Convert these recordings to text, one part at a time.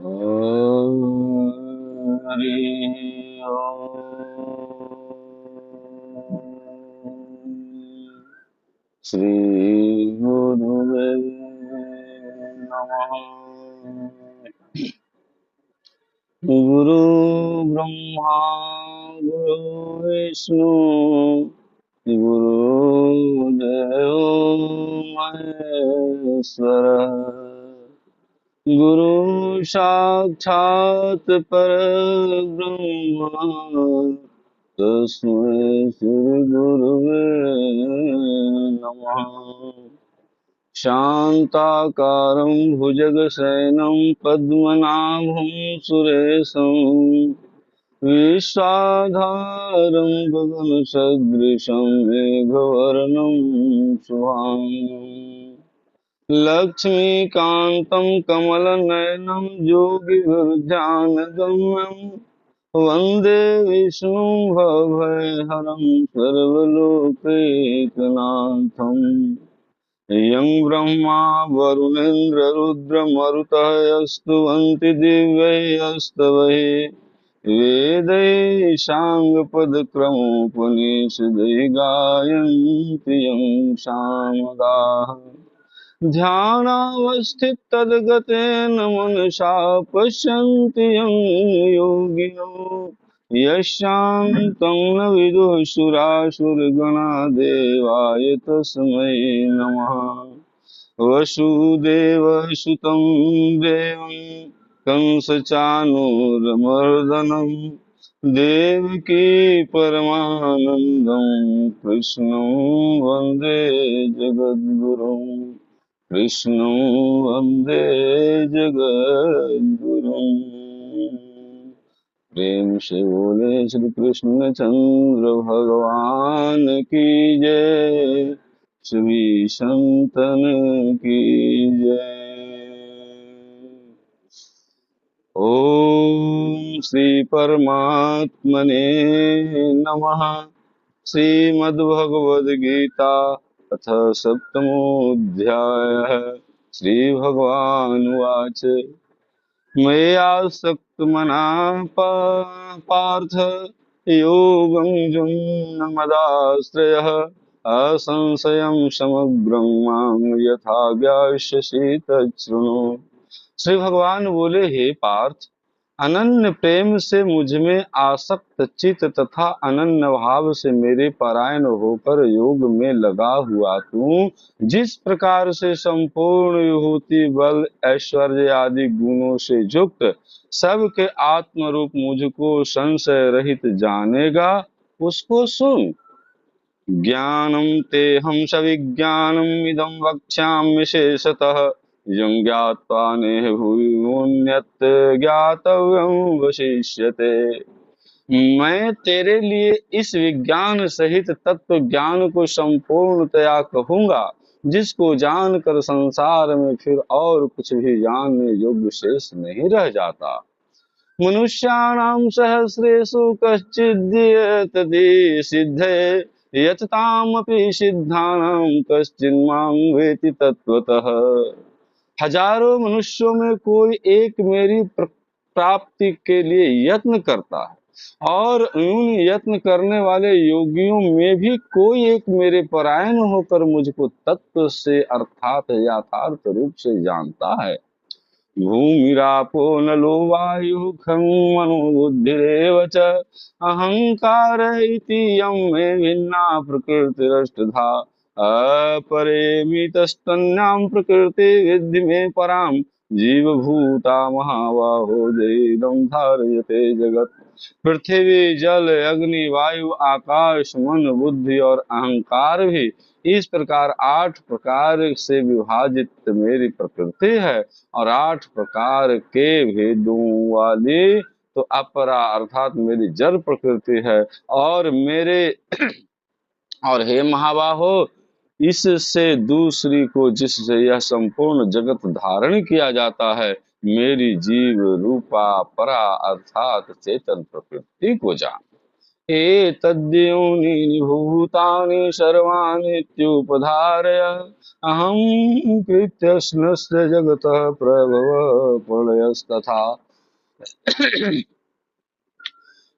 हरि श्री गुरुवे नमः। गुरु ब्रह्मा गुरु विष्णु गुरुदेव महेश्वर गुरु साक्षात् परब्रह्म तस्मै श्री गुरुवे नमः। शान्ताकारं भुजगशयनं पद्मनाभं सुरेशं विश्वाधारं गगनसदृशं मेघवर्णं शुभांगं लक्ष्मीकान्तं कमलनयनं योगिभिर्ध्यानगम्यं वन्दे विष्णुं भवभयहरं सर्वलोकैकनाथम्। यं ब्रह्मा वरुणेन्द्र रुद्रमरुतः स्तुवन्ति दिव्यैस्तवैः वेदैः साङ्गपदक्रमोपनिषदैः गायन्ति यं सामगाः। ध्यानावस्थिततद्गतेन मनसा पश्यन्ति यं योगिनो यशान्तं न विदुः सुरासुरगणा देवाय तस्मै नमः। वसुदेवसुतं देवं कंसचाणूरमर्दनं देवकी परमानन्दं कृष्णं वन्दे जगद्गुरुं कृष्णं वन्दे जगद्गुरुम्। प्रेम से बोले श्री कृष्ण चंद्र भगवान की जय, श्री संतन की जय। ओम श्री परमात्मने नमः। श्रीमद्भगवद गीता अथ सप्तमोऽध्यायः। श्री भगवानुवाच मय्यासक्तमनः पार्थ योगं जुन्नमदाश्रयः असंशयं समग्रं मां यथा ज्ञास्यसि तच्छृणु। श्री भगवान बोले, हे पार्थ, अनन्य प्रेम से मुझ में आसक्त चित तथा अनन्य भाव से मेरे परायण होकर योग में लगा हुआ तू जिस प्रकार से संपूर्ण विभूति बल ऐश्वर्य आदि गुणों से युक्त सबके आत्म रूप मुझको संशय रहित जानेगा, उसको सुन। ज्ञानम तेहं सविज्ञानम इदं वक्ष्यामि विशेषतः यं ज्ञात्वा नेह भूयोऽन्यत् ज्ञातव्यं वशिष्यते। मैं तेरे लिए इस विज्ञान सहित तत्व ज्ञान को संपूर्णतया कहूंगा, जिसको जानकर संसार में फिर और कुछ भी जानने योग्य शेष नहीं रह जाता। मनुष्याणां सहस्रेषु कश्चिद्यतति सिद्धये यततामपि सिद्धानां कश्चिन्मां वेति तत्वतः। हजारों मनुष्यों में कोई एक मेरी प्राप्ति के लिए यत्न करता है, और उन यत्न करने वाले योगियों में भी कोई एक मेरे परायण होकर मुझको तत्व से अर्थात यथार्थ रूप से जानता है। भूमिरापो नलो वायुः खं मनो बुद्धिरेव च अहंकार इति यं मे भिन्ना प्रकृतिरष्टधा अपरेमितस्तन्यां प्रकृति विद्धि मे परां जीवभूता महाबाहो जैदं धारयते जगत्। पृथ्वी जल अग्नि वायु आकाश मन बुद्धि और अहंकार भी इस प्रकार 8 प्रकार से विभाजित मेरी प्रकृति है, और 8 प्रकार के भेदों वाली तो अपरा अर्थात मेरी जड़ प्रकृति है। और मेरे और हे महाबाहो, इससे दूसरी को जिससे यह संपूर्ण जगत धारण किया जाता है, मेरी जीव रूपा परा अर्थात चेतन प्रकृति को जान। एतद्योनीनि भूतानि सर्वाणीत्युपधारय अहं कृत्यस्नस्य जगतः प्रभव प्रलयस्तथा।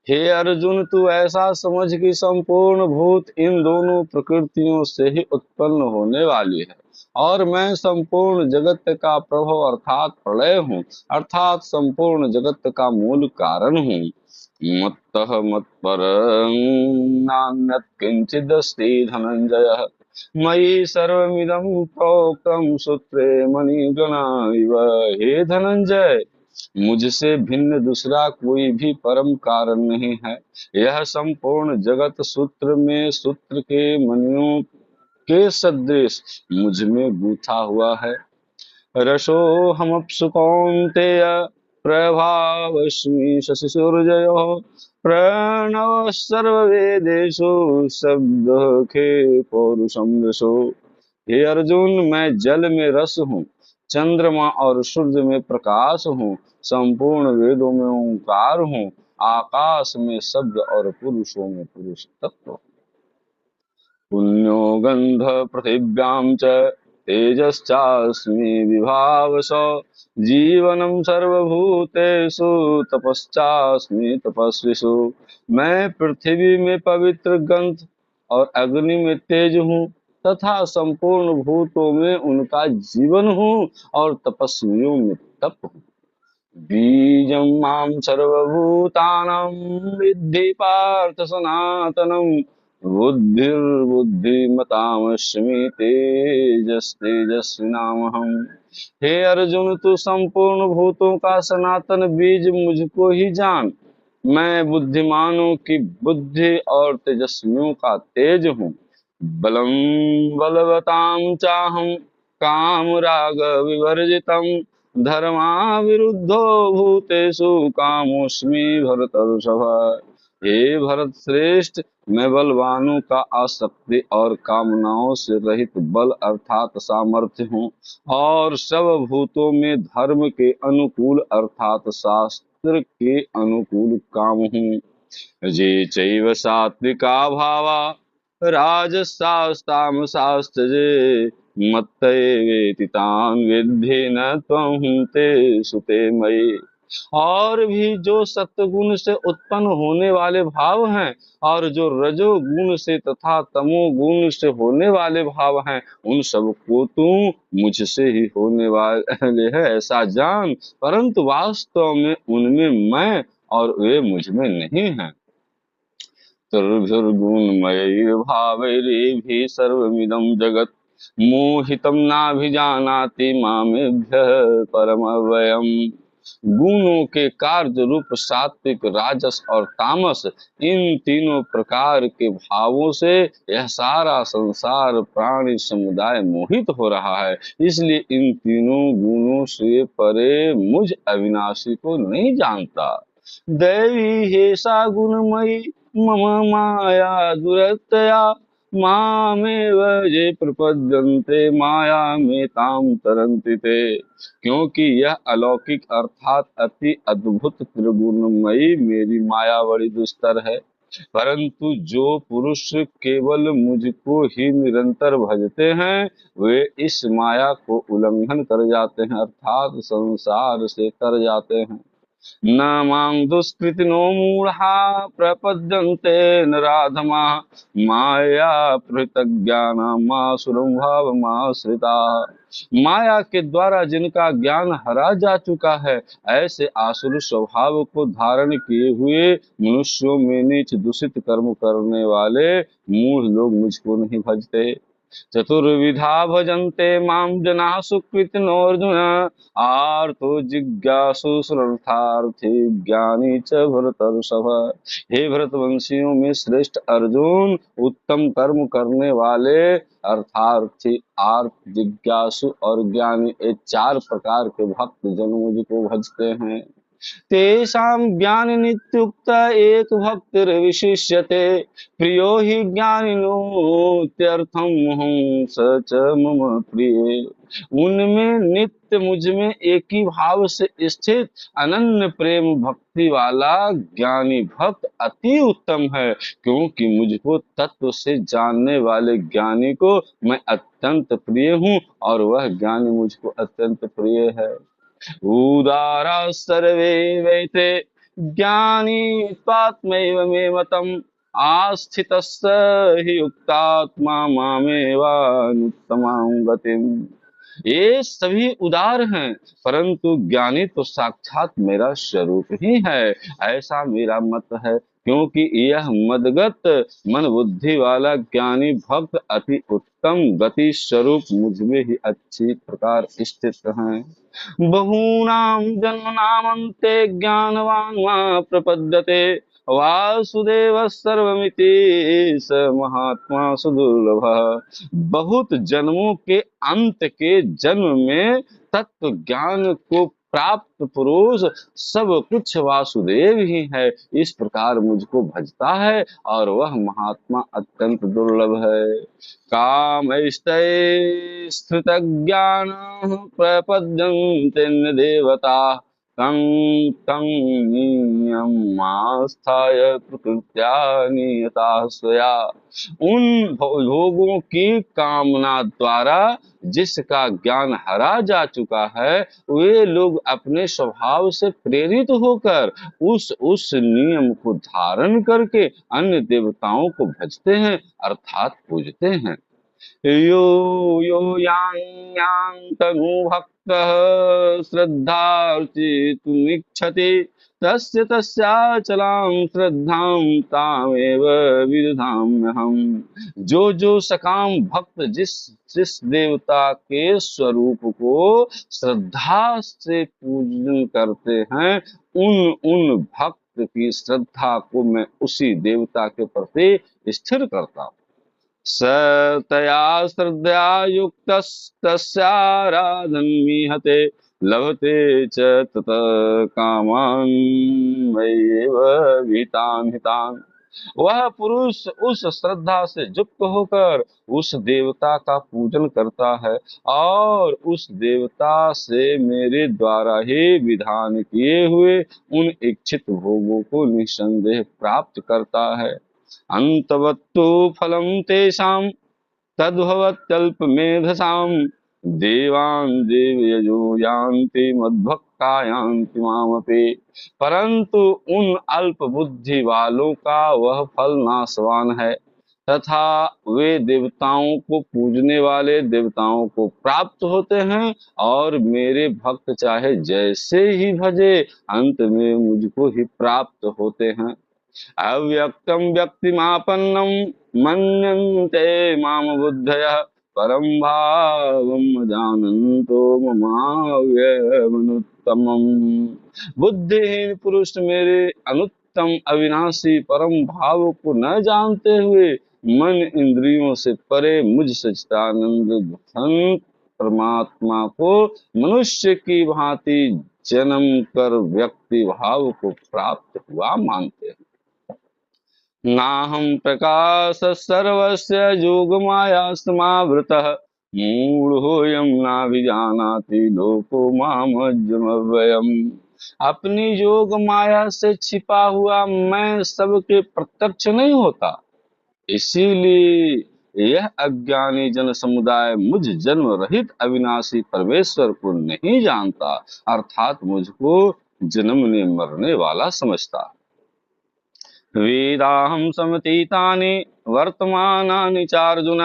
हे अर्जुन, तू ऐसा समझ कि संपूर्ण भूत इन दोनों प्रकृतियों से ही उत्पन्न होने वाली है, और मैं संपूर्ण जगत का प्रभव अर्थात प्रलय हूँ, अर्थात संपूर्ण जगत का मूल कारण हूँ। मत्तः मत्परं नान्यत् किंचिदस्ति धनंजय, मयि सर्वमिदं प्रोक्तं सूत्रे मणिगणा इव। हे धनंजय, मुझसे भिन्न दूसरा कोई भी परम कारण नहीं है। यह संपूर्ण जगत सूत्र में सूत्र के मणियों के सदृश मुझ में गूथा हुआ है। रसोऽहमप्सु कौन्तेय, प्रभावस्मि शशिसूर्ययोः, प्रणवः सर्ववेदेषु, शब्दः खे पौरुषं दृशो। हे अर्जुन, मैं जल में रस हूँ, चंद्रमा और सूर्य में प्रकाश हूँ, संपूर्ण वेदों में ओंकार हूँ, आकाश में शब्द और पुरुषों में पुरुष तत्व। पुण्यो गंध पृथिव्यां च, तेजश्चास्मि विभावसो, जीवनं सर्वभूतेषु, तपश्चास्मि तपस्विषु। मैं पृथ्वी में पवित्र गंध और अग्नि में तेज हूँ, तथा संपूर्ण भूतों में उनका जीवन हूँ, और तपस्वियों में तप हूँ। बीजं मां सर्वभूतानां विद्धि पार्थ सनातनं, बुद्धिर्बुद्धिमतामस्मि, तेजस्तेजस्विनामहम्। हे अर्जुन, तू संपूर्ण भूतों का सनातन बीज मुझको ही जान। मैं बुद्धिमानों की बुद्धि और तेजस्वियों का तेज हूँ। बलम बलवतां चाहं, काम राग विवर्जितम्, धर्मा विरुद्धो भूतेषु, कामोऽस्मि भरतर्षभ। हे भरत श्रेष्ठ, मैं बलवानों का आसक्ति और कामनाओं से रहित बल अर्थात सामर्थ्य हूँ, और सब भूतों में धर्म के अनुकूल अर्थात शास्त्र के अनुकूल काम हूँ। ये चैव सात्विका भावा, राजसास्तामसास्तजे, मत्तैवेति तान् विद्धि न त्वं तेषु ते मयि। और भी जो सत्वगुण से उत्पन्न होने वाले भाव हैं, और जो रजोगुण से तथा तमोगुण से होने वाले भाव हैं, उन सब को तू मुझसे ही होने वाले है ऐसा जान, परंतु वास्तव में उनमें मैं और वे मुझ में नहीं हैं। चतुर्भिर्गुणमयैर् भावैरेभिः सर्वमिदं जगत्, मोहितं नाभिजानाति मामेभ्यः परमव्ययम्। गुणों के कार्य रूप सात्विक, राजस और तामस, इन तीनों प्रकार के भावों से यह सारा संसार प्राणी समुदाय मोहित हो रहा है। इसलिए इन तीनों गुणों से परे मुझ अविनाशी को नहीं जानता। दैवी हेषा गुणमयी मम माया दुरत्यया, मामेव ये प्रपद्यन्ते मायामेतां तरन्ति ते। क्योंकि यह अलौकिक अर्थात अति अद्भुत त्रिगुणमयी मेरी माया बड़ी दुस्तर है, परंतु जो पुरुष केवल मुझको ही निरंतर भजते हैं, वे इस माया को उल्लंघन कर जाते हैं, अर्थात संसार से तर जाते हैं। न मां दुष्कृतिनो मूढ़ा प्रपद्यन्ते नराधमाः, माया पृथग्ज्ञानमासुरं भावमाश्रिताः। माया के द्वारा जिनका ज्ञान हरा जा चुका है, ऐसे आसुर स्वभाव को धारण किए हुए मनुष्यों में नीच दूषित कर्म करने वाले मूढ़ लोग मुझको नहीं भजते। चतुर्विधा भजन्ते मां जनाः सुकृतिनोऽर्जुन, आर्तो जिज्ञासु सर्वर्थार्थी ज्ञानी च भरतर्षभ। हे भरतवंशियों में श्रेष्ठ अर्जुन, उत्तम कर्म करने वाले अर्थार्थी, आर्त, जिज्ञासु और ज्ञानी, ये चार प्रकार के भक्त जन मुझको भजते हैं। तेषां ज्ञानिनित्युक्त एक भक्तिर्विशिष्यते प्रियो हि ज्ञानिनोत्यर्थम हं स च मम प्रिय। उनमें नित्य मुझ में एक ही भाव से स्थित अनन्य प्रेम भक्ति वाला ज्ञानी भक्त अति उत्तम है, क्योंकि मुझको तत्व से जानने वाले ज्ञानी को मैं अत्यंत प्रिय हूँ और वह ज्ञानी मुझको अत्यंत प्रिय है। उदारा सर्वे वैते ज्ञानी त्वात्मैव मे मतम् आस्थितस्य हि युक्तात्मा मामेवानुत्तमां गतिम्। ये सभी उदार हैं, परंतु ज्ञानी तो साक्षात मेरा स्वरूप ही है, ऐसा मेरा मत है, क्योंकि यह मदगत मन बुद्धि वाला ज्ञानी भक्त अति उत्तम गति स्वरूप मुझ में ही अच्छी प्रकार स्थित हैं। बहूनां जन्मनामन्ते ज्ञानवान् मां प्रपद्यते वासुदेव सर्वमिति स महात्मा सुदुर्लभः। बहुत जन्मों के अंत के जन्म में तत्व ज्ञान को प्राप्त पुरुष सब कुछ वासुदेव ही है, इस प्रकार मुझको भजता है और वह महात्मा अत्यंत दुर्लभ है। कामैस्तैस्थितज्ञानाः प्रपद्यन्ते देवता तं तं नियमास्थाय प्रकृत्या नियता स्वया। उन भोगों की कामना द्वारा जिसका ज्ञान हरा जा चुका है, वे लोग अपने स्वभाव से प्रेरित होकर उस नियम को धारण करके अन्य देवताओं को भजते हैं अर्थात पूजते हैं। यो यो यां यां तनु भक्तः श्रद्धार्चितुमिच्छति तस्य तस्याचलां श्रद्धां तामेव विदधाम्यहम्। जो सकाम भक्त जिस जिस देवता के स्वरूप को श्रद्धा से पूजन करते हैं, उन उन भक्त की श्रद्धा को मैं उसी देवता के प्रति स्थिर करता हूँ। स तया श्रद्धया युक्तस्तस्याराधन्मीहते लभते च ततः कामान् मय्येव विहितान् हितान्। वह पुरुष उस श्रद्धा से युक्त होकर उस देवता का पूजन करता है और उस देवता से मेरे द्वारा ही विधान किए हुए उन इच्छित भोगों को निसंदेह प्राप्त करता है। अंतवत्तु फलं तेषां तद्भवत्यल्पमेधसां देवान् देवयजो यान्ति मद्भक्ता यान्ति मामपि। परंतु उन अल्प बुद्धि वालों का वह फल नाशवान है तथा वे देवताओं को पूजने वाले देवताओं को प्राप्त होते हैं और मेरे भक्त चाहे जैसे ही भजे अंत में मुझको ही प्राप्त होते हैं। अव्यक्तं व्यक्तिमापन्नं मन्यन्ते माम बुद्धयः परं भावं जानन्तो ममाव्ययमनुत्तमम्। बुद्धिहीन पुरुष मेरे अनुत्तम अविनाशी परम भाव को न जानते हुए मन इंद्रियों से परे मुझ सच्चिदानंद घन परमात्मा को मनुष्य की भांति जन्म कर व्यक्ति भाव को प्राप्त हुआ मानते हैं। नाहं प्रकाश सर्वस्य योगमायास्तमावृतः मूढ़ोऽयं नाभिजानाति लोको मामजमव्ययम्। अपनी योग माया से छिपा हुआ मैं सबके प्रत्यक्ष नहीं होता, इसीलिए यह अज्ञानी जन समुदाय मुझ जन्म रहित अविनाशी परमेश्वर को नहीं जानता, अर्थात मुझको जन्मने मरने वाला समझता। वेदाहं समतीतानि वर्तमानानि चार्जुन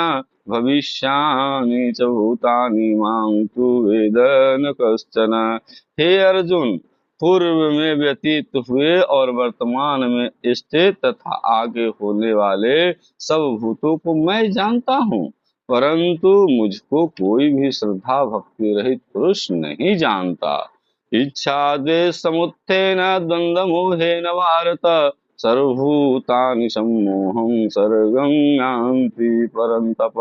भविष्यानि च भूतानि मां तु वेद न कश्चन। हे अर्जुन, पूर्व में व्यतीत हुए और वर्तमान में स्थित तथा आगे होने वाले सब भूतों को मैं जानता हूँ, परंतु मुझको कोई भी श्रद्धा भक्ति रहित पुरुष नहीं जानता। इच्छा द्वेष समुत्थेन द्वंद्व मोहेन भारत सर्वभूतानि सम्मोहं सर्गं यान्ति परन्तप।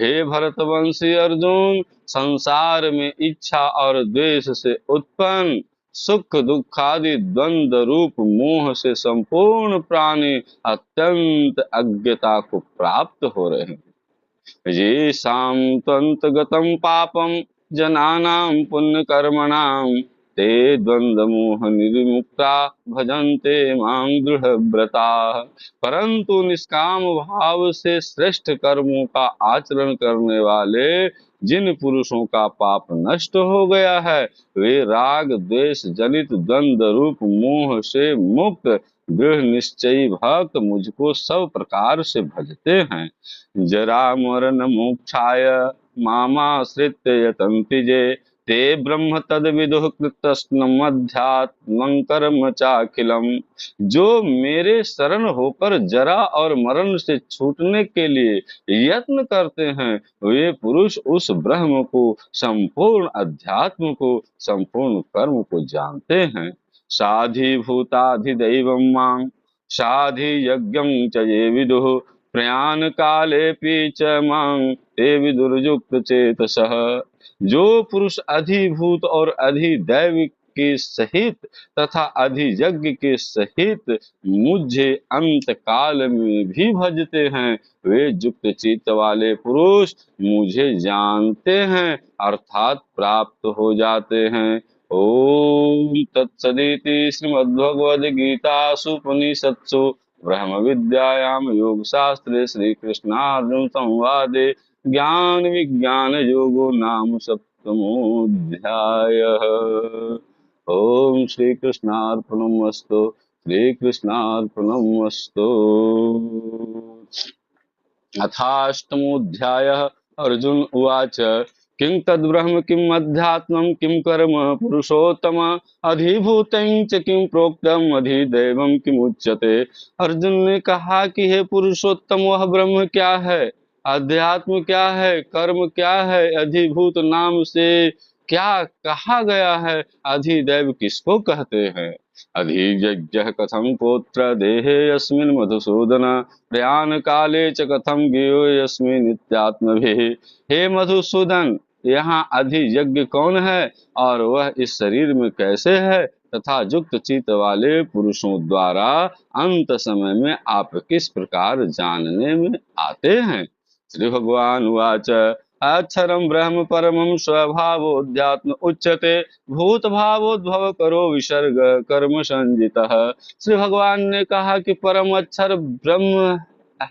हे भरतवंशी अर्जुन, संसार में इच्छा और द्वेष से उत्पन्न सुख दुखादि द्वंद्व रूप मोह से संपूर्ण प्राणी अत्यंत अज्ञता को प्राप्त हो रहे हैं। येषां त्वन्तगतं पापं जनानां पुण्यकर्मणां ते द्वन्द्वमोह निर्मुक्ता भजन्ते मां दृढ़व्रताः। परंतु निष्काम भाव से श्रेष्ठ कर्मों का आचरण करने वाले जिन पुरुषों का पाप नष्ट हो गया है, वे राग द्वेष जनित द्वंद्व रूप मोह से मुक्त दृढ़ निश्चयी भक्त मुझको सब प्रकार से भजते हैं। जरा मरण मोक्षाय मामाश्रित्य यतन्ति ये, ते ब्रह्म तद्विदुः कृतस्नम् अध्यात्मं कर्म चाखिलम्। जो मेरे शरण होकर जरा और मरण से छूटने के लिए यत्न करते हैं, वे पुरुष उस ब्रह्म को, संपूर्ण अध्यात्म को, संपूर्ण कर्म को जानते हैं। साधिभूताधिदैवं मां साधि यज्ञं च ये विदुः प्रयाण कालेपि च मां ते विदुर्युक्त चेतसः। जो पुरुष अधिभूत और अधिदैव के सहित तथा अधियज्ञ के सहित मुझे अंत काल में भी भजते हैं, वे युक्त चित्त वाले पुरुष मुझे जानते हैं अर्थात प्राप्त हो जाते हैं। ओम तत्सदिति श्रीमद्भगवद गीतासु उपनिषत्सु ब्रह्म विद्यायाम योग शास्त्रे श्री कृष्णार्जुन संवादे ज्ञान विज्ञान योगो नाम सप्तमोऽध्यायः। ओम श्री कृष्णार्पणमस्तु। श्री कृष्णार्पणमस्तु। अथाष्टमोऽध्यायः। अर्जुन उवाच किं तद्ब्रह्म किम अध्यात्मं किम कर्म पुरुषोत्तम अधिभूतं च किम प्रोक्तम अधिदैवं किम उच्यते। अर्जुन ने कहा कि हे पुरुषोत्तम, वह ब्रह्म क्या है, अध्यात्म क्या है, कर्म क्या है, अधिभूत नाम से क्या कहा गया है, अधिदैव किसको कहते हैं। अधियज्ञः कथं कोत्र देहे यस्मिन् मधुसूदन प्रयाण काले च कथम ज्ञेयो यस्मिन् नित्यात्मभिः। हे मधुसूदन, यहाँ अधियज्ञ कौन है और वह इस शरीर में कैसे है, तथा युक्त चित्त वाले पुरुषों द्वारा अंत समय में आप किस प्रकार जानने में आते हैं। श्री भगवान उवाच अक्षरं ब्रह्म परमं स्वभावोऽध्यात्म उच्यते भूत भावोद्भव करो विसर्ग कर्म संजितः। श्री भगवान ने कहा कि परम अक्षर ब्रह्म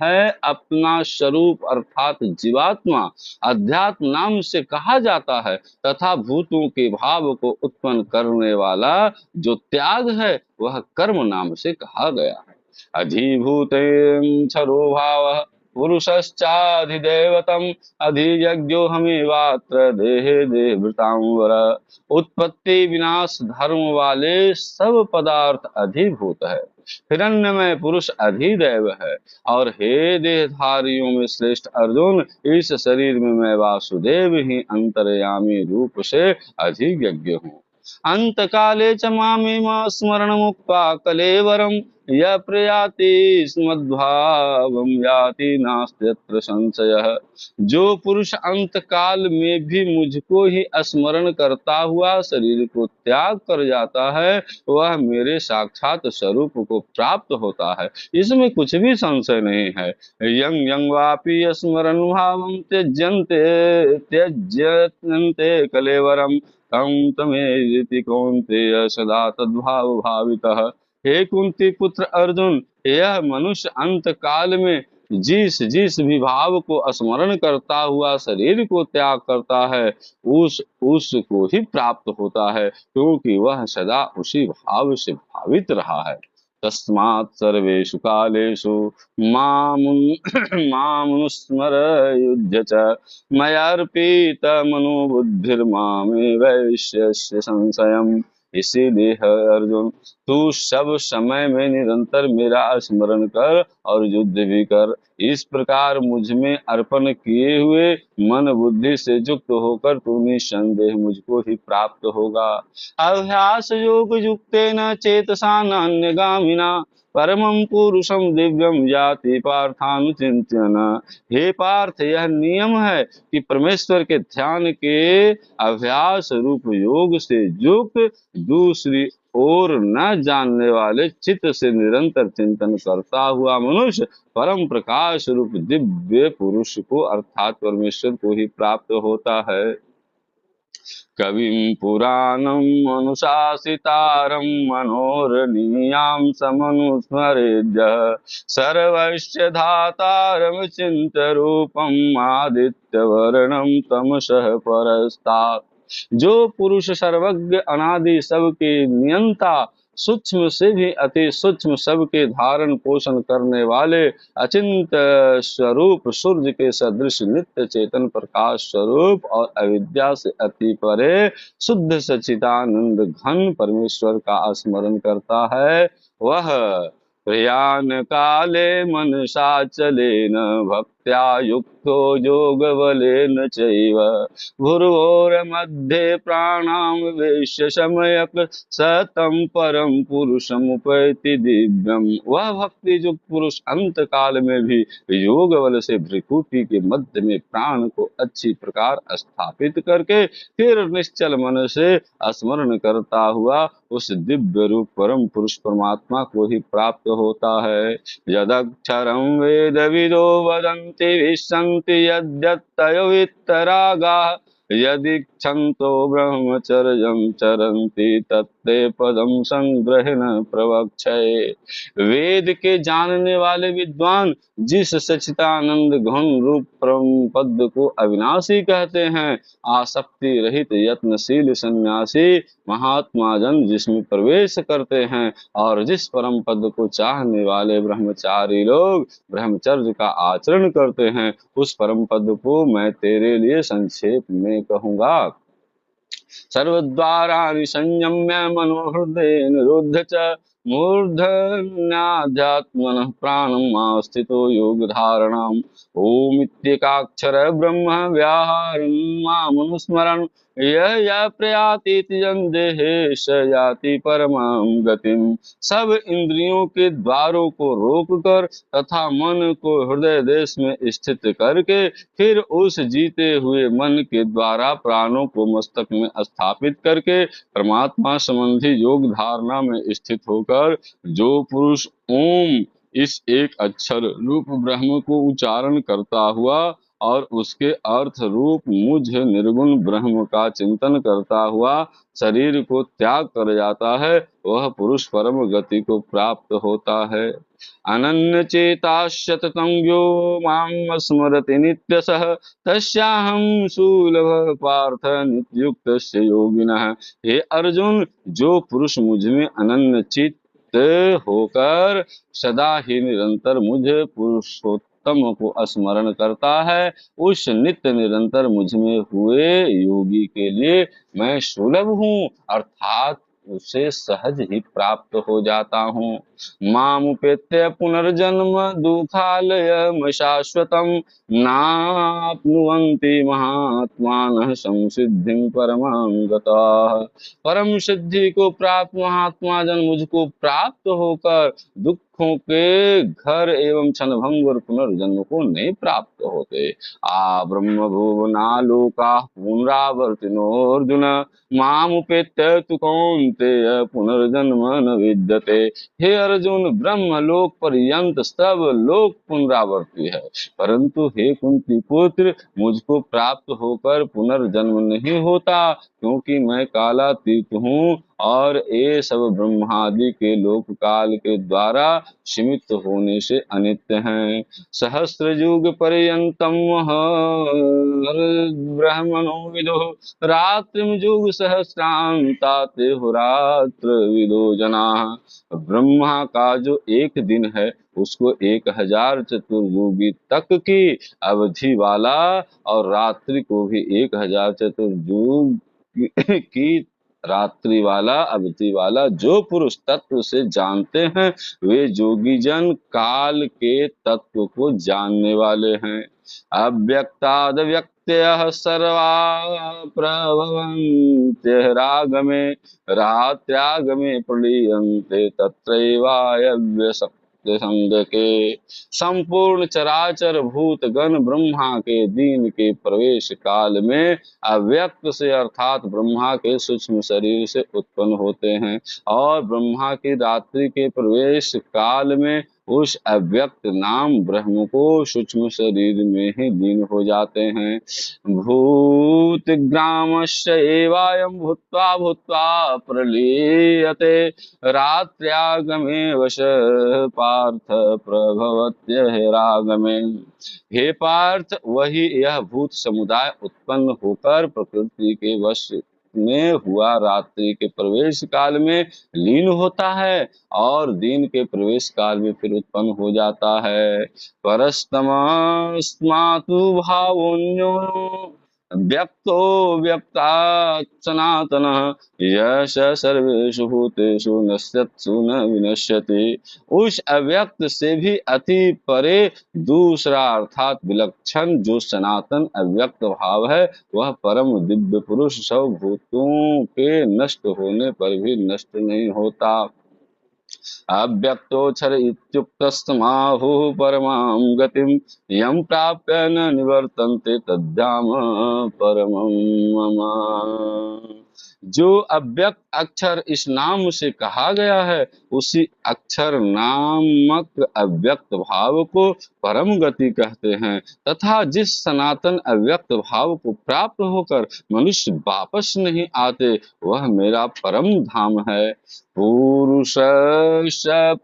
है, अपना स्वरूप अर्थात जीवात्मा अध्यात्म नाम से कहा जाता है, तथा भूतों के भाव को उत्पन्न करने वाला जो त्याग है वह कर्म नाम से कहा गया है। अधिभूतेन क्षरो भावः पुरुषश्चाधिदैवतम् अधियज्ञो हमेवात्र देहे देहभृतांवर। उत्पत्ति विनाश धर्म वाले सब पदार्थ अधिभूत है, हिरण्यमय पुरुष अधिदैव है। और हे देहधारियों में श्रेष्ठ अर्जुन, इस शरीर में मैं वासुदेव ही अंतर्यामी रूप से अधियज्ञ हूँ। अंत काले च मामेव स्मरण मुक्त्वा कलेवरम यः प्रयाति स्मद्भावं याति नास्त्यत्र संशयः। जो पुरुष अंत काल में भी मुझको ही स्मरण करता हुआ शरीर को त्याग कर जाता है, वह मेरे साक्षात स्वरूप को प्राप्त होता है, इसमें कुछ भी संशय नहीं है। यं यं वापि स्मरण भावं त्यज्यन्ते कलेवरम तं तमेति कौन्तेय सदा तद्भाव भावितः। हे कुंती पुत्र अर्जुन, यह मनुष्य अंत काल में जिस जिस भी भाव को स्मरण करता हुआ शरीर को त्याग करता है, उसको ही प्राप्त होता है, क्योंकि वह सदा उसी भाव से भावित रहा है। तस्मात् सर्वेषु कालेषु मामनुस्मर युध्य च मयार्पितमनो बुद्धिर्मामे वैश्यस्य संशयम्। इसीलिए अर्जुन, तू सब समय में निरंतर मेरा स्मरण कर और युद्ध भी कर, इस प्रकार मुझ में अर्पण किए हुए मन बुद्धि से युक्त होकर तू निसंदेह मुझको ही प्राप्त होगा। अभ्यास योग युक्तेन चेतसा नान्यगामिना परमं पुरुषं दिव्यम जाति पार्थानुचिंत्यन। हे पार्थ, यह नियम है कि परमेश्वर के ध्यान के अभ्यास रूप योग से युक्त दूसरी और न जानने वाले चित्त से निरंतर चिंतन करता हुआ मनुष्य परम प्रकाश रूप दिव्य पुरुष को अर्थात परमेश्वर को ही प्राप्त होता है। कविं पुराणम् अनुशासितारं मनोरनीयां समनुस्मरेद्यः सर्वस्य धातारं चिन्त्यरूपम् आदित्यवर्णं तमसः परस्तात्। जो पुरुष सर्वज्ञ अनादि सबके नियंता सूक्ष्म से भी अति सूक्ष्म सबके धारण पोषण करने वाले अचिंत स्वरूप सूर्य के सदृश नित्य चेतन प्रकाश स्वरूप और अविद्या से अति परे शुद्ध सच्चिदानंद घन परमेश्वर का स्मरण करता है, वह प्रयाण काले मनसा चलेन भक्त्या युक्तो योग बलेन चैव भुर्भुर्मध्ये प्राणावेश्य सम्यक् सतम परम पुरुषमुपैति दिव्यम। वह भक्ति युक्त पुरुष अंत काल में भी योग बल से भ्रिकुटी के मध्य में प्राण को अच्छी प्रकार स्थापित करके फिर निश्चल मन से स्मरण करता हुआ उस दिव्य रूप परम पुरुष परमात्मा को ही प्राप्त होता है। यदक्षरं वेद विदो वदन्ति विशन्ति यद्यतयो वित्तरागाः यदीक्षन्तो ब्रह्मचर्यं चरन्ति तत्ते पदं संग्रहेण प्रवक्षये। वेद के जानने वाले विद्वान जिस सच्चिदानंद घन रूप परम पद को अविनाशी कहते हैं, आसक्ति रहित यत्नशील सन्यासी महात्मा जन जिसमें प्रवेश करते हैं और जिस परम पद को चाहने वाले ब्रह्मचारी लोग ब्रह्मचर्य का आचरण करते हैं, उस परम पद को मैं तेरे लिए संक्षेप में कहूंगा। सर्वद्वाराणि संयम्य मनोहृदय निरुद्ध च मूर्धन्याध्यात्मनः प्राणम् आस्थितो योग धारणाम् ओम इत्येकाक्षर ब्रह्म व्याहरन् मामनुस्मरन् यः प्रयाति देहे स याति परमां गतिम्। सब इंद्रियों के द्वारों को रोककर तथा मन को हृदय देश में स्थित करके फिर उस जीते हुए मन के द्वारा प्राणों को मस्तक में स्थापित करके परमात्मा संबंधी योग धारणा में स्थित होकर जो पुरुष ओम इस एक अक्षर रूप ब्रह्म को उच्चारण करता हुआ और उसके अर्थ रूप मुझ निर्गुण ब्रह्म का चिंतन करता हुआ शरीर को त्याग कर जाता है, वह पुरुष परम गति को प्राप्त होता है। अनन्य चेताश्यततं यो मां स्मरति नित्यशः तस्याहं सुलभ पार्थ नित्युक्तस्य योगिनः। हे अर्जुन, जो पुरुष मुझ में अनन्य चित्त होकर सदा ही निरंतर मुझ पुरुषोत्तम को स्मरण करता है, उस नित्य निरंतर मुझ में हुए योगी के लिए मैं सुलभ हूँ, अर्थात उसे सहज ही प्राप्त हो जाता हूँ। मामुपेत्य पुनर्जन्म दुःखालयं शाश्वतं नाप्नुवन्ति महात्मानः संसिद्धिं परमां गताः। परम सिद्धि को प्राप्त महात्मा जन मुझको प्राप्त होकर दुखों के घर एवं क्षणभंग और पुनर्जन्म को नहीं प्राप्त होते। आ ब्रह्म भुवनालोका पुनरावर्तिनो अर्जुन मामुपेत्य तु कौन्तेय पुनर्जन्म न विद्यते। हे अर्जुन, ब्रह्मलोक पर्यंत सब लोक पुनरावर्ती है, परंतु हे कुंती पुत्र, मुझको प्राप्त होकर पुनर्जन्म नहीं होता, क्योंकि मैं कालातीत हूँ और ये सब ब्रह्मादि के लोक काल के द्वारा सीमित होने से अनित्य हैं। सहस्र युग पर्यंतम ब्रह्मणो विदो रात्रिम युग सहस्रांता ते रात्र विदो जना। ब्रह्मा का जो एक दिन है उसको 1000 चतुर्युगी तक की अवधि वाला और रात्रि को भी 1000 चतुर्युग की रात्रि वाला अवधि वाला जो पुरुष तत्व से जानते हैं वे जोगी जन काल के तत्व को जानने वाले हैं। अव्यक्ताद व्यक्तयः सर्वा प्रभवन्त्यः रागमे रात्यागमे प्रलीयन्ते तत्रैवायव्यसक्तसंगके। संपूर्ण चराचर भूत गण ब्रह्मा के दीन के प्रवेश काल में अव्यक्त से अर्थात ब्रह्मा के सूक्ष्म शरीर से उत्पन्न होते हैं और ब्रह्मा की रात्रि के प्रवेश काल में उस अव्यक्त नाम ब्रह्म को सूक्ष्म शरीर में ही लीन हो जाते हैं। भूत ग्रामस्य एवायं भूत्वा भूत्वा प्रलीयते रात्र्यागमे वश पार्थ प्रभवत्य रागमे। हे पार्थ, वही यह भूत समुदाय उत्पन्न होकर प्रकृति के वश में हुआ रात्रि के प्रवेश काल में लीन होता है और दिन के प्रवेश काल में फिर उत्पन्न हो जाता है। परस्तमस्मातु भावोऽन्यो व्यक्तो व्यक्तात् सनातनः यश सर्वेषु भूतेषु नश्यत्सु न विनश्यति। उस अव्यक्त से भी अति परे दूसरा अर्थात विलक्षण जो सनातन अव्यक्त भाव है वह परम दिव्य पुरुष सब भूतों के नष्ट होने पर भी नष्ट नहीं होता। अव्यक्तोऽक्षर इत्युक्तस्तमाहुः परमां गतिं यं प्राप्य न निवर्तन्ते तद्धाम परमं मम। जो अव्यक्त अक्षर इस नाम से कहा गया है उसी अक्षर नामक अव्यक्त भाव को परम गति कहते हैं तथा जिस सनातन अव्यक्त भाव को प्राप्त होकर मनुष्य वापस नहीं आते वह मेरा परम धाम है। पुरुषस्य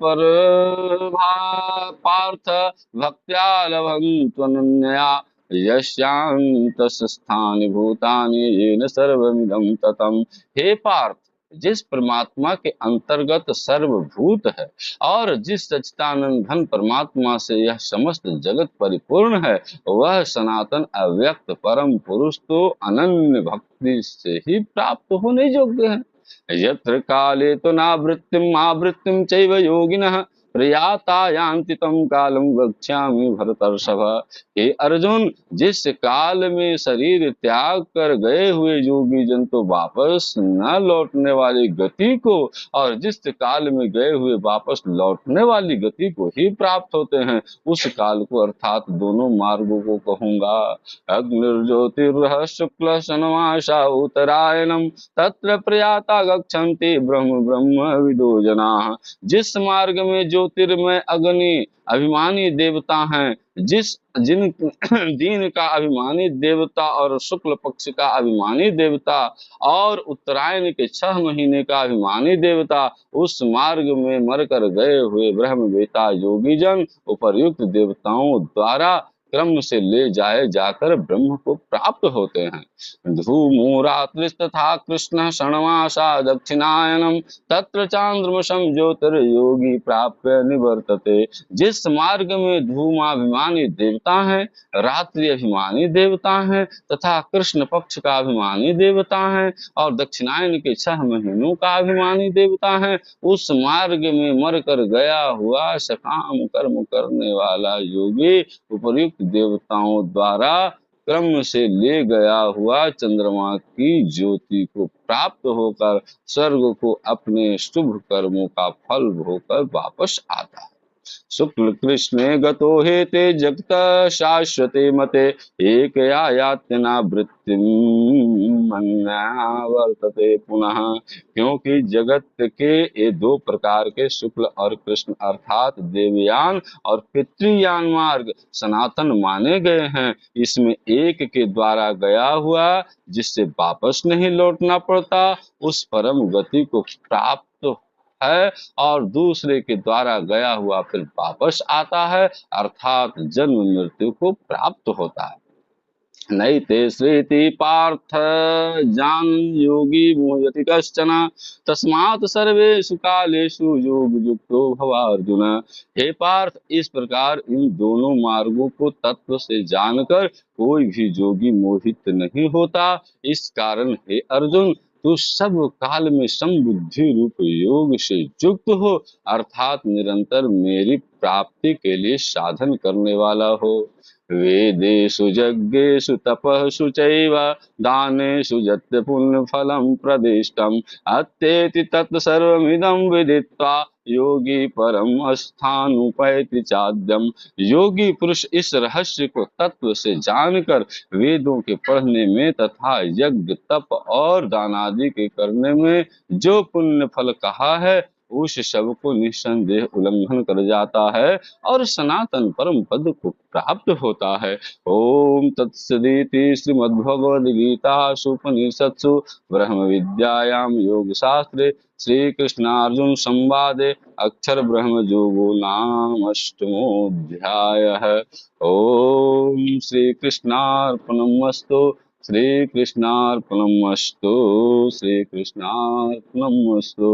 पार्थ भक्त्या लभन्त्वनन्यया यस्यान्तस्थानि भूतानि येन सर्वमिदं ततम्। हे पार्थ, जिस परमात्मा के अंतर्गत सर्वभूत है और जिस सच्चिदानंद घन परमात्मा से यह समस्त जगत परिपूर्ण है वह सनातन अव्यक्त परम पुरुष तो अनन्य भक्ति से ही प्राप्त होने योग्य है। यत्र काले तो नावृत्तिम आवृत्तिम चैव योगिनः प्रयाता यान्ति तं कालं वक्ष्यामि भरतर्षभ। हे अर्जुन, जिस काल में शरीर त्याग कर गए हुए योगी जन तो वापस न लौटने वाली गति को और जिस काल में गए हुए वापस लौटने वाली गति को ही प्राप्त होते हैं उस काल को अर्थात दोनों मार्गों को कहूंगा। अग्निर्ज्योतिर्ह शुक्ल शनमाशा उत्तरायणम तत्र प्रयाता गच्छन्ति ब्रह्म ब्रह्म विदो जनाः। जिस मार्ग में ज्योतिर्मय अग्नि अभिमानी देवता हैं, जिस जिन दिन का अभिमानी देवता और शुक्ल पक्ष का अभिमानी देवता और उत्तरायण के 6 महीने का अभिमानी देवता, उस मार्ग में मरकर गए हुए ब्रह्मवेता योगी जन उपर्युक्त देवताओं द्वारा क्रम से ले जाए जाकर ब्रह्म को प्राप्त होते हैं। धूमो रात्रिस्तथा कृष्ण षण्मासा दक्षिणायनम तत्र चांद्रमसम ज्योतिर्योगी प्राप्य निवर्तते। जिस मार्ग में धूमाभिमानी देवता है, रात्रि अभिमानी देवता है तथा कृष्ण पक्ष का अभिमानी देवता है और दक्षिणायन के 6 महीनों का अभिमानी देवता है, उस मार्ग में मरकर गया हुआ सकाम कर्म करने वाला योगी उपर्युक्त देवताओं द्वारा क्रम से ले गया हुआ चंद्रमा की ज्योति को प्राप्त होकर स्वर्ग को अपने शुभ कर्मों का फल भोगकर वापस आता है। शुक्ल कृष्णे गतो हेते जगत शाश्वते मते एकया यातना वृत्तिम मन्या वर्तते पुनः। क्योंकि जगत के ये 2 प्रकार के शुक्ल और कृष्ण अर्थात देवयान और पितृयान मार्ग सनातन माने गए हैं। इसमें एक के द्वारा गया हुआ जिससे वापस नहीं लौटना पड़ता उस परम गति को प्राप्त है और दूसरे के द्वारा गया हुआ फिर वापस आता है अर्थात जन्म मृत्यु को प्राप्त होता है। नैते स्वेति पार्थ जान योगी मोहयति कश्चन तस्मात् सर्वेषु कालेषु योग युक्तो भव अर्जुन। हे पार्थ, इस प्रकार इन दोनों मार्गों को तत्व से जानकर कोई भी योगी मोहित नहीं होता। इस कारण हे अर्जुन, तू सब काल में समबुद्धि रूप योग से युक्त हो, अर्थात निरंतर मेरी प्राप्ति के लिए साधन करने वाला हो। वेदेषु यज्ञेषु तपःसु चैव दानेषु यत् पुण्यफलं प्रदिष्टम् अत्येति तत्सर्वमिदं विदित्वा योगी परम स्थानुपैति चाद्यम। योगी पुरुष इस रहस्य को तत्व से जानकर वेदों के पढ़ने में तथा यज्ञ तप और दान आदि के करने में जो पुण्य फल कहा है उस सब को निस्संदेह उल्लंघन कर जाता है और सनातन परम पद को प्राप्त होता है। ओम तत्सदिति श्रीमद्भगवद गीतासु उपनिषत्सु ब्रह्म विद्यायाम योग शास्त्रे श्री कृष्णार्जुन संवादे अक्षर ब्रह्म योगो नाम अष्टमोऽध्यायः। ओम श्री कृष्णार्पणमस्तु। श्री कृष्णार्पणमस्तु। श्री कृष्णार्पणमस्तु।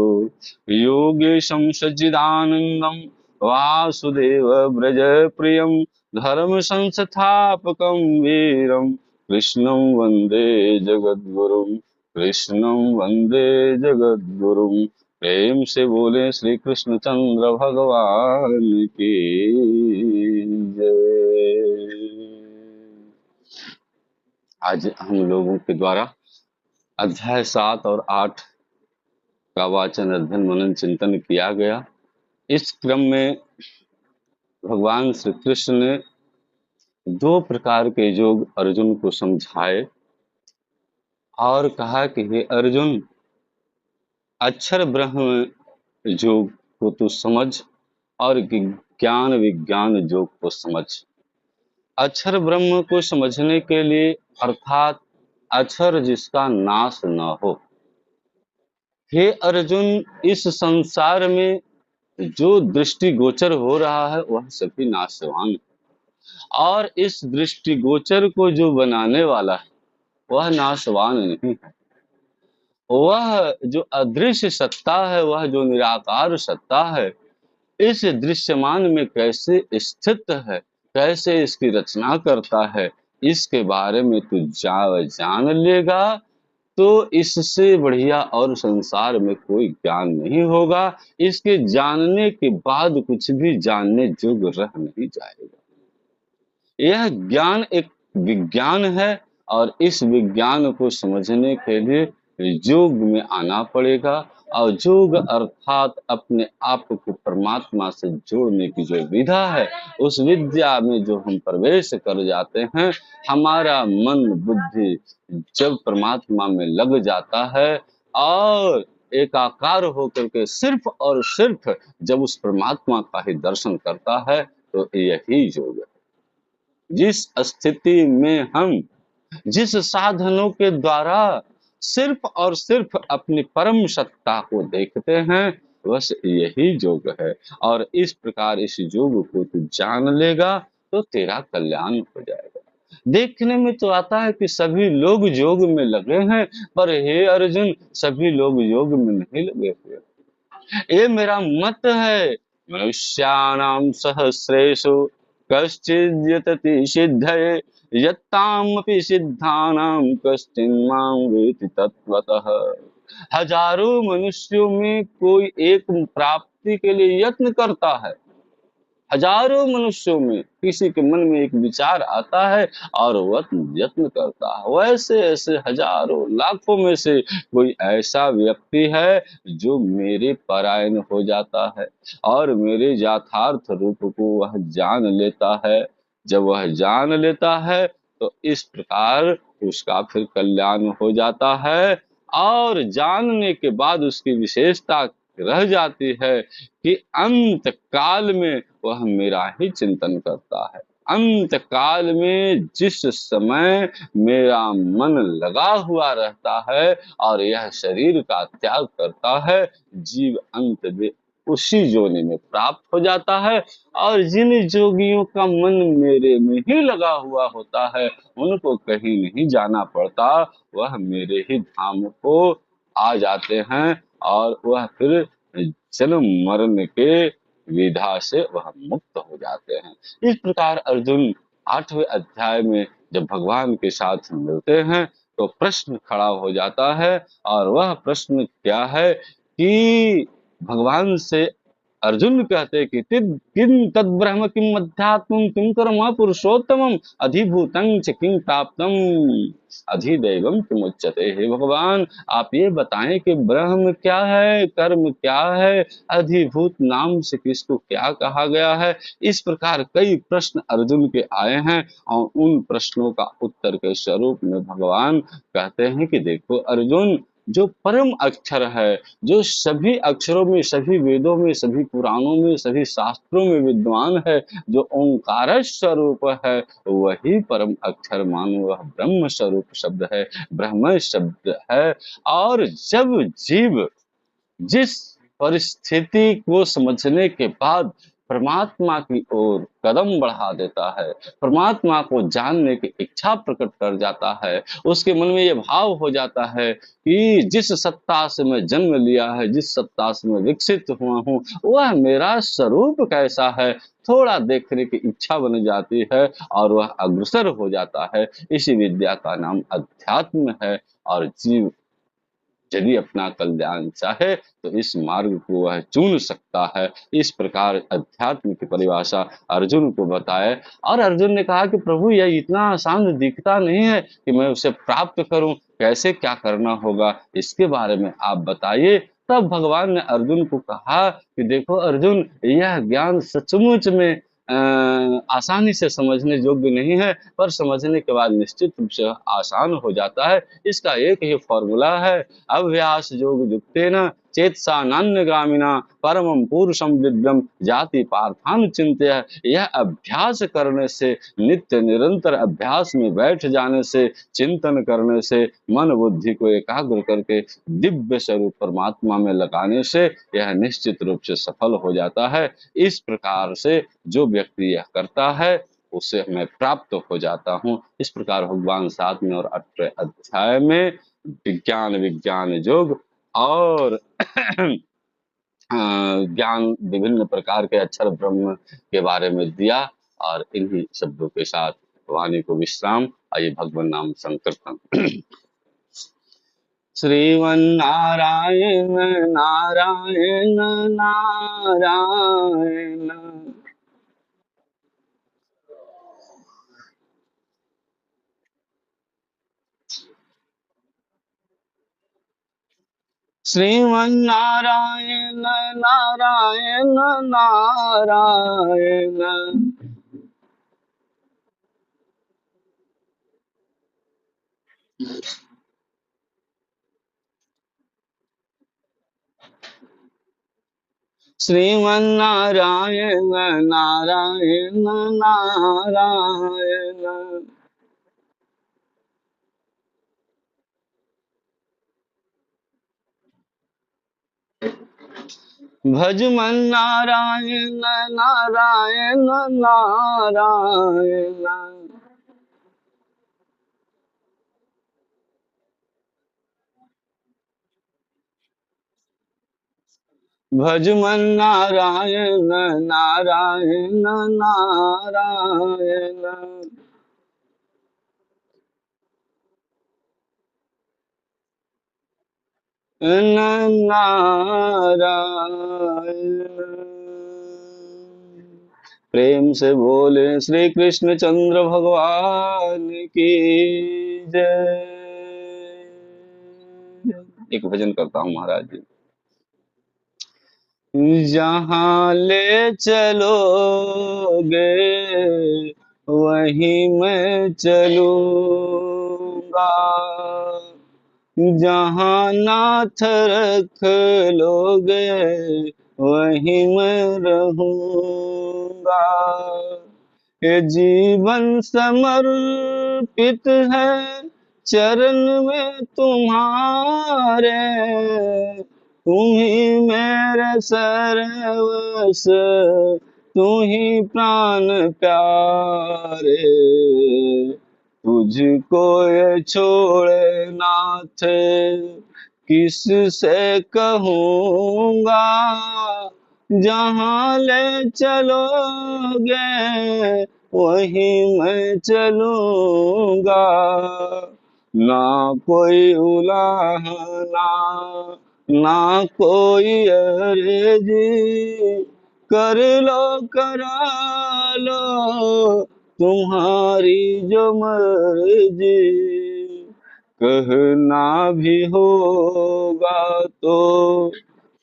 योगेशं सच्चिदानन्दं वासुदेव व्रज प्रियं धर्म संस्थापकं वीरं कृष्णं वन्दे जगद्गुरुं। कृष्णं वन्दे जगद्गुरुं। प्रेम से बोले श्री कृष्णचंद्र भगवान की जय। आज हम लोगों के द्वारा अध्याय 7 और 8 का वाचन अध्ययन मनन चिंतन किया गया। इस क्रम में भगवान श्री कृष्ण ने 2 प्रकार के योग अर्जुन को समझाए और कहा कि हे अर्जुन, अक्षर ब्रह्म योग को तू समझ और ज्ञान विज्ञान योग को समझ। अक्षर ब्रह्म को समझने के लिए अर्थात अक्षर जिसका नाश न हो। हे अर्जुन, इस संसार में जो दृष्टि गोचर हो रहा है वह सभी नाशवान है और इस दृष्टि गोचर को जो बनाने वाला है वह नाशवान नहीं है। वह जो अदृश्य सत्ता है, वह जो निराकार सत्ता है, इस दृश्यमान में कैसे स्थित है, कैसे इसकी रचना करता है, इसके बारे में तू जान लेगा तो इससे बढ़िया और संसार में कोई ज्ञान नहीं होगा। इसके जानने के बाद कुछ भी जानने योग्य रह नहीं जाएगा। यह ज्ञान एक विज्ञान है और इस विज्ञान को समझने के लिए योग में आना पड़ेगा। और योग अर्थात अपने आप को परमात्मा से जोड़ने की जो विधा है, उस विद्या में जो हम प्रवेश कर जाते हैं, हमारा मन बुद्धि जब परमात्मा में लग जाता है और एकाकार होकर के सिर्फ और सिर्फ जब उस परमात्मा का ही दर्शन करता है, तो यही योग है। जिस स्थिति में हम जिस साधनों के द्वारा सिर्फ और सिर्फ अपनी परम सत्ता को देखते हैं, बस यही योग है। और इस प्रकार इस योग को तू जान लेगा तो तेरा कल्याण हो जाएगा। देखने में तो आता है कि सभी लोग योग में लगे हैं, पर हे अर्जुन, सभी लोग योग में नहीं लगे हुए। ये मेरा मत है। मनुष्याणां सहस्रेषु कश्चिद्यतति सिद्धये यत्तामपि सिद्धानां कश्चिन्मां वेति तत्त्वतः। हजारों मनुष्यों में कोई एक प्राप्ति के लिए यत्न करता है। हजारों मनुष्यों में किसी के मन में एक विचार आता है और वह यत्न करता है। वैसे ऐसे हजारों लाखों में से कोई ऐसा व्यक्ति है जो मेरे परायण हो जाता है और मेरे यथार्थ रूप को वह जान लेता है। जब वह जान लेता है तो इस प्रकार उसका फिर कल्याण हो जाता है। और जानने के बाद उसकी विशेषता रह जाती है कि अंत काल में वह मेरा ही चिंतन करता है। अंत काल में जिस समय मेरा मन लगा हुआ रहता है और यह शरीर का त्याग करता है, जीव अंत में उसी योनि में प्राप्त हो जाता है। और जिन जोगियों का मन मेरे में ही लगा हुआ होता है, उनको कहीं नहीं जाना पड़ता, वह मेरे ही धाम को आ जाते हैं और वह फिर जन्म मरण के विधा से वह मुक्त हो जाते हैं। इस प्रकार अर्जुन 8वें अध्याय में जब भगवान के साथ मिलते हैं तो प्रश्न खड़ा हो जाता है। और वह प्रश्न क्या है कि भगवान से अर्जुन कहते हैं कि किम तद ब्रह्म किम अध्यात्मम किम कर्म पुरुषोत्तमम अधिभूतं च किम प्राप्तम अधिदैवम किम उच्यते। हे भगवान, आप ये बताएं कि ब्रह्म क्या है, कर्म क्या है, अधिभूत नाम से किसको क्या कहा गया है। इस प्रकार कई प्रश्न अर्जुन के आए हैं और उन प्रश्नों का उत्तर के स्वरूप में भगवान कहते हैं कि देखो अर्जुन, जो परम अक्षर है, जो सभी अक्षरों में, सभी वेदों में, सभी पुराणों में, सभी शास्त्रों में विद्वान है, जो ओंकार स्वरूप है, वही परम अक्षर मानो वह ब्रह्म स्वरूप शब्द है, ब्रह्म शब्द है। और जब जीव जिस परिस्थिति को समझने के बाद परमात्मा की ओर कदम बढ़ा देता है, परमात्मा को जानने की इच्छा प्रकट कर जाता है, उसके मन में यह भाव हो जाता है कि जिस सत्ता से मैं जन्म लिया है, जिस सत्ता से मैं विकसित हुआ हूँ, वह मेरा स्वरूप कैसा है, थोड़ा देखने की इच्छा बन जाती है और वह अग्रसर हो जाता है। इसी विद्या का नाम अध्यात्म है। और जीव यदि अपना कल्याण चाहे तो इस मार्ग को वह चुन सकता है। इस प्रकार अध्यात्म की परिभाषा अर्जुन को बताए। और अर्जुन ने कहा कि प्रभु, यह इतना आसान दिखता नहीं है कि मैं उसे प्राप्त करूं, कैसे क्या करना होगा, इसके बारे में आप बताइए। तब भगवान ने अर्जुन को कहा कि देखो अर्जुन, यह ज्ञान सचमुच में आसानी से समझने योग्य नहीं है, पर समझने के बाद निश्चित रूप से आसान हो जाता है। इसका एक ही फॉर्मूला है, अभ्यास योग युक्तेन चेतसा नान्यगामिना परमं पुरुषं दिव्यम जाति पार्थान चिंत्य। यह अभ्यास करने से, नित्य निरंतर अभ्यास में बैठ जाने से, चिंतन करने से, मन बुद्धि को एकाग्र करके दिव्य स्वरूप परमात्मा में लगाने से यह निश्चित रूप से सफल हो जाता है। इस प्रकार से जो व्यक्ति यह करता है उसे मैं प्राप्त हो जाता हूँ। इस प्रकार भगवान 7वें और 8वें अध्याय में विज्ञान, विज्ञान योग और ज्ञान, विभिन्न प्रकार के अक्षर ब्रह्म के बारे में दिया। और इन्हीं शब्दों के साथ वाणी को विश्राम। आइए भगवान नाम संकीर्तन। श्रीमन्नारायण नारायण नारायण, श्रीमन्नारायण नारायण नारायण, श्रीमन्नारायण नारायण नारायण, भज मन नारायण नारायण नारायण, भज मन नारायण नारायण नारायण, नारायण। प्रेम से बोले श्री कृष्ण चंद्र भगवान की जय। एक भजन करता हूँ महाराज जी। जहाँ ले चलोगे वहीं मैं चलूंगा, जहाँ नाथ रख लोगे वहीं मैं रहूंगा। ये जीवन समर्पित है चरण में तुम्हारे, तुम ही मेरे सर्वस्व, तू ही प्राण प्यारे। तुझको ये छोड़े नाथ किस से कहूँगा, जहाँ ले चलोगे वहीं मैं चलूँगा। ना कोई उलाहना, ना कोई अर्जी, कर लो करा लो तुम्हारी जो मर्जी। कहना भी होगा तो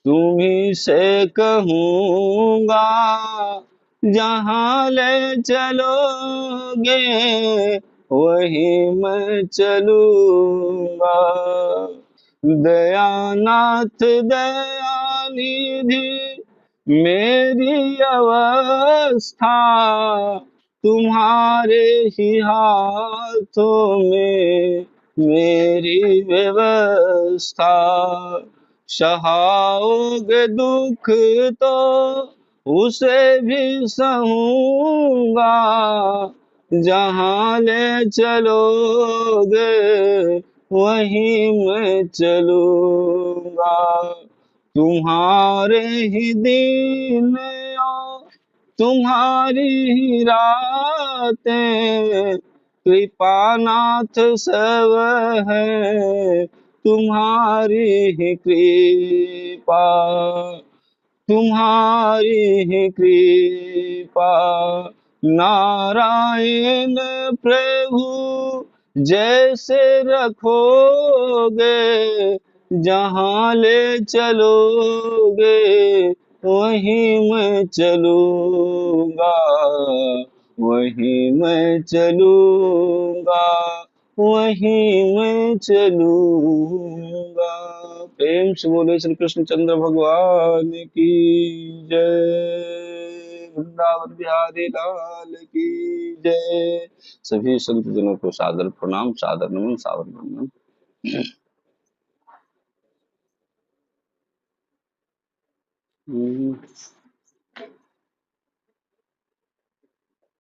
तुम्ही से कहूँगा, जहाँ ले चलोगे वहीं मैं चलूँगा। दयानाथ दयानिधि मेरी अवस्था तुम्हारे ही हाथों में मेरी व्यवस्था। सहाओगे दुख तो उसे भी सहूंगा, जहाँ ले चलोगे वहीं मैं चलूंगा। तुम्हारे ही दिन और तुम्हारी ही रातें, कृपानाथ सब है तुम्हारी ही कृपा, तुम्हारी ही कृपा। नारायण प्रभु जैसे रखोगे, जहाँ ले चलोगे वहीं मैं चलूंगा, वहीं मैं चलूंगा, वहीं मैं चलूंगा। प्रेम से बोले श्री कृष्णचंद्र भगवान की जय। वृंदावन बिहारी लाल की जय। सभी संत जनों को सादर प्रणाम, सादर नमन, सादर वंदन। हम्म।